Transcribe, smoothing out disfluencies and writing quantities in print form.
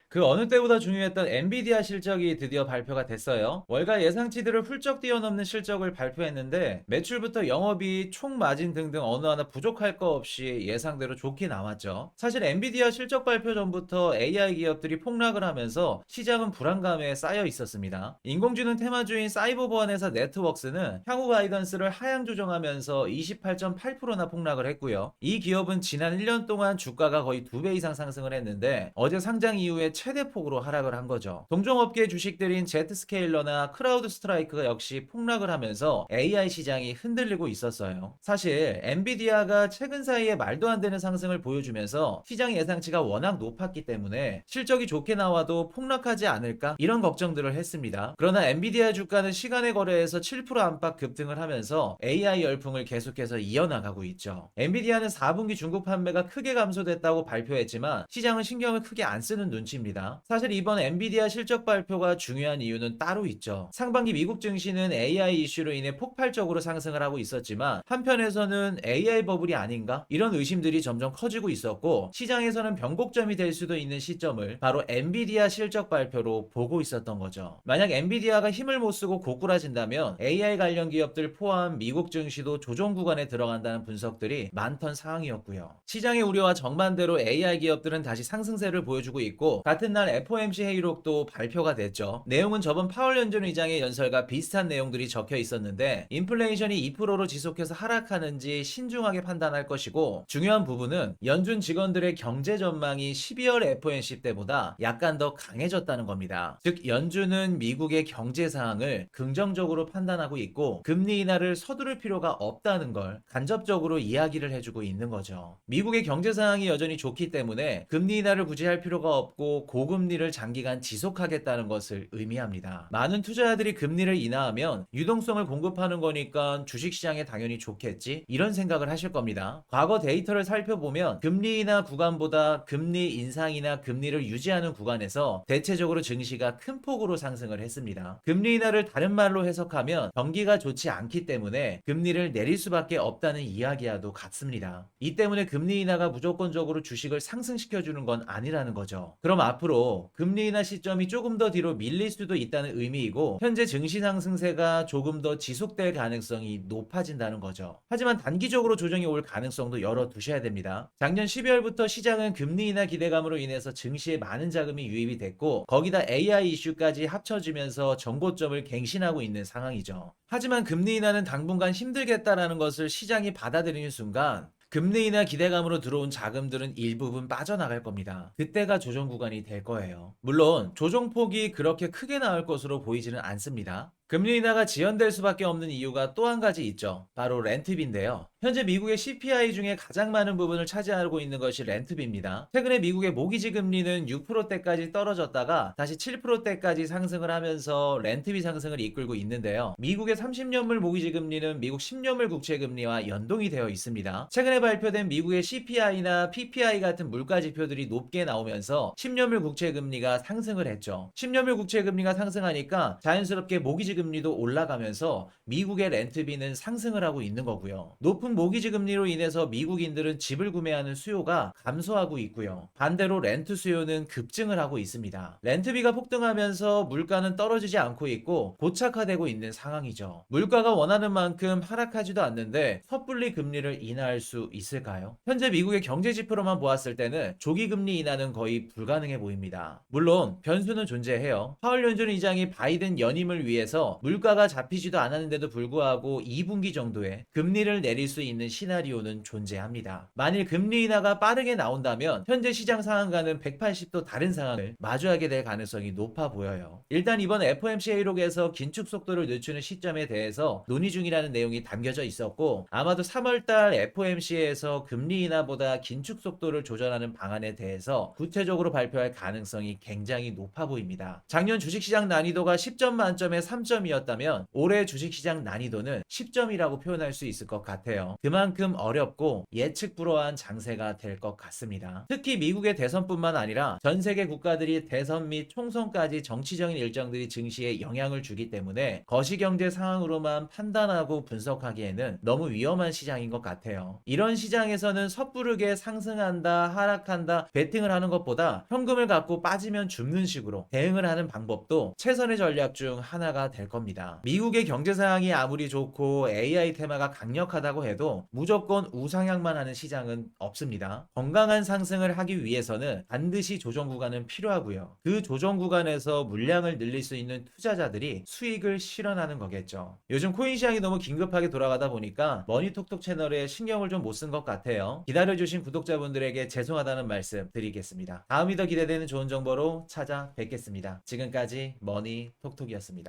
그 어느 때보다 중요했던 엔비디아 실적이 드디어 발표가 됐어요. 월가 예상치들을 훌쩍 뛰어넘는 실적을 발표했는데 매출부터 영업이익, 총 마진 등등 어느 하나 부족할 거 없이 예상대로 좋게 나왔죠. 사실 엔비디아 실적 발표 전부터 AI 기업들이 폭락을 하면서 시장은 불안감에 쌓여 있었습니다. 인공지능 테마주인 사이버보안 회사 네트웍스는 향후 가이던스를 하향 조정하면서 28.8%나 폭락을 했고요. 이 기업은 지난 1년 동안 주가가 거의 2배 이상 상승을 했는데 어제 상장 이후에 최대 폭으로 하락을 한 거죠. 동종업계 주식들인 제트스케일러나 크라우드 스트라이크가 역시 폭락을 하면서 AI 시장이 흔들리고 있었어요. 사실 엔비디아가 최근 사이에 말도 안 되는 상승을 보여주면서 시장 예상치가 워낙 높았기 때문에 실적이 좋게 나와도 폭락하지 않을까 이런 걱정들을 했습니다. 그러나 엔비디아 주가는 시간의 거래에서 7% 안팎 급등을 하면서 AI 열풍을 계속해서 이어나가고 있죠. 엔비디아는 4분기 중국 판매가 크게 감소됐다고 발표했지만 시장은 신경을 크게 안 쓰는 눈치입니다. 사실 이번 엔비디아 실적 발표가 중요한 이유는 따로 있죠. 상반기 미국 증시는 AI 이슈로 인해 폭발적으로 상승을 하고 있었지만 한편에서는 AI 버블이 아닌가? 이런 의심들이 점점 커지고 있었고 시장에서는 변곡점이 될 수도 있는 시점을 바로 엔비디아 실적 발표로 보고 있었던 거죠. 만약 엔비디아가 힘을 못 쓰고 고꾸라진다면 AI 관련 기업들 포함 미국 증시도 조정 구간에 들어간다는 분석들이 많던 상황이었고요. 시장의 우려와 정반대로 AI 기업들은 다시 상승세를 보여주고 있고 같은 날 FOMC 회의록도 발표가 됐죠. 내용은 저번 파월 연준 의장의 연설과 비슷한 내용들이 적혀 있었는데 인플레이션이 2%로 지속해서 하락하는지 신중하게 판단할 것이고 중요한 부분은 연준 직원들의 경제 전망이 12월 FOMC 때보다 약간 더 강해졌다는 겁니다. 즉 연준은 미국의 경제 상황을 긍정적으로 판단하고 있고 금리 인하를 서두를 필요가 없다는 걸 간접적으로 이야기를 해주고 있는 거죠. 미국의 경제 상황이 여전히 좋기 때문에 금리 인하를 굳이 할 필요가 없고 고금리를 장기간 지속하겠다는 것을 의미합니다. 많은 투자자들이 금리를 인하하면 유동성을 공급하는 거니까 주식시장에 당연히 좋겠지? 이런 생각을 하실 겁니다. 과거 데이터를 살펴보면 금리 인하 구간보다 금리 인상이나 금리를 유지하는 구간에서 대체적으로 증시가 큰 폭으로 상승을 했습니다. 금리 인하를 다른 말로 해석하면 경기가 좋지 않기 때문에 금리를 내릴 수밖에 없다는 이야기와도 같습니다. 이 때문에 금리 인하가 무조건적으로 주식을 상승시켜주는 건 아니라는 거죠. 그럼 앞으로 금리 인하 시점이 조금 더 뒤로 밀릴 수도 있다는 의미이고 현재 증시 상승세가 조금 더 지속될 가능성이 높아진다는 거죠. 하지만 단기적으로 조정이 올 가능성도 열어두셔야 됩니다. 작년 12월부터 시장은 금리 인하 기대감으로 인해서 증시에 많은 자금이 유입이 됐고 거기다 AI 이슈까지 합쳐지면서 정고점을 갱신하고 있는 상황이죠. 하지만 금리 인하는 당분간 힘들겠다라는 것을 시장이 받아들이는 순간 금리 인하 기대감으로 들어온 자금들은 일부분 빠져나갈 겁니다. 그때가 조정 구간이 될 거예요. 물론 조정폭이 그렇게 크게 나올 것으로 보이지는 않습니다. 금리 인하가 지연될 수밖에 없는 이유가 또 한 가지 있죠. 바로 렌트비인데요. 현재 미국의 CPI 중에 가장 많은 부분을 차지하고 있는 것이 렌트비입니다. 최근에 미국의 모기지 금리는 6%대까지 떨어졌다가 다시 7%대까지 상승을 하면서 렌트비 상승을 이끌고 있는데요. 미국의 30년물 모기지 금리는 미국 10년물 국채 금리와 연동이 되어 있습니다. 최근에 발표된 미국의 CPI나 PPI 같은 물가 지표들이 높게 나오면서 10년물 국채 금리가 상승을 했죠. 10년물 국채 금리가 상승하니까 자연스럽게 모기지 금리도 올라가면서 미국의 렌트비는 상승을 하고 있는 거고요. 높은 모기지 금리로 인해서 미국인들은 집을 구매하는 수요가 감소하고 있고요. 반대로 렌트 수요는 급증을 하고 있습니다. 렌트비가 폭등하면서 물가는 떨어지지 않고 있고 고착화되고 있는 상황이죠. 물가가 원하는 만큼 하락하지도 않는데 섣불리 금리를 인하할 수 있을까요? 현재 미국의 경제 지표로만 보았을 때는 조기 금리 인하는 거의 불가능해 보입니다. 물론 변수는 존재해요. 파월 연준 의장이 바이든 연임을 위해서 물가가 잡히지도 않았는데도 불구하고 2분기 정도에 금리를 내릴 수 있는 시나리오는 존재합니다. 만일 금리 인하가 빠르게 나온다면 현재 시장 상황과는 180도 다른 상황을 마주하게 될 가능성이 높아 보여요. 일단 이번 FOMC 회의록에서 긴축 속도를 늦추는 시점에 대해서 논의 중이라는 내용이 담겨져 있었고 아마도 3월달 FOMC에서 금리 인하보다 긴축 속도를 조절하는 방안에 대해서 구체적으로 발표할 가능성이 굉장히 높아 보입니다. 작년 주식시장 난이도가 10점 만점에 3점 10점이었다면 올해 주식시장 난이도는 10점이라고 표현할 수 있을 것 같아요. 그만큼 어렵고 예측 불허한 장세가 될 것 같습니다. 특히 미국의 대선뿐만 아니라 전 세계 국가들이 대선 및 총선까지 정치적인 일정들이 증시에 영향을 주기 때문에 거시경제 상황으로만 판단하고 분석하기에는 너무 위험한 시장인 것 같아요. 이런 시장에서는 섣부르게 상승한다, 하락한다, 베팅을 하는 것보다 현금을 갖고 빠지면 죽는 식으로 대응을 하는 방법도 최선의 전략 중 하나가 될 겁니다. 미국의 경제 상황이 아무리 좋고 AI 테마가 강력하다고 해도 무조건 우상향만 하는 시장은 없습니다. 건강한 상승을 하기 위해서는 반드시 조정 구간은 필요하고요. 그 조정 구간에서 물량을 늘릴 수 있는 투자자들이 수익을 실현하는 거겠죠. 요즘 코인 시장이 너무 긴급하게 돌아가다 보니까 머니톡톡 채널에 신경을 좀 못 쓴 것 같아요. 기다려주신 구독자분들에게 죄송하다는 말씀 드리겠습니다. 다음이 더 기대되는 좋은 정보로 찾아뵙겠습니다. 지금까지 머니톡톡이었습니다.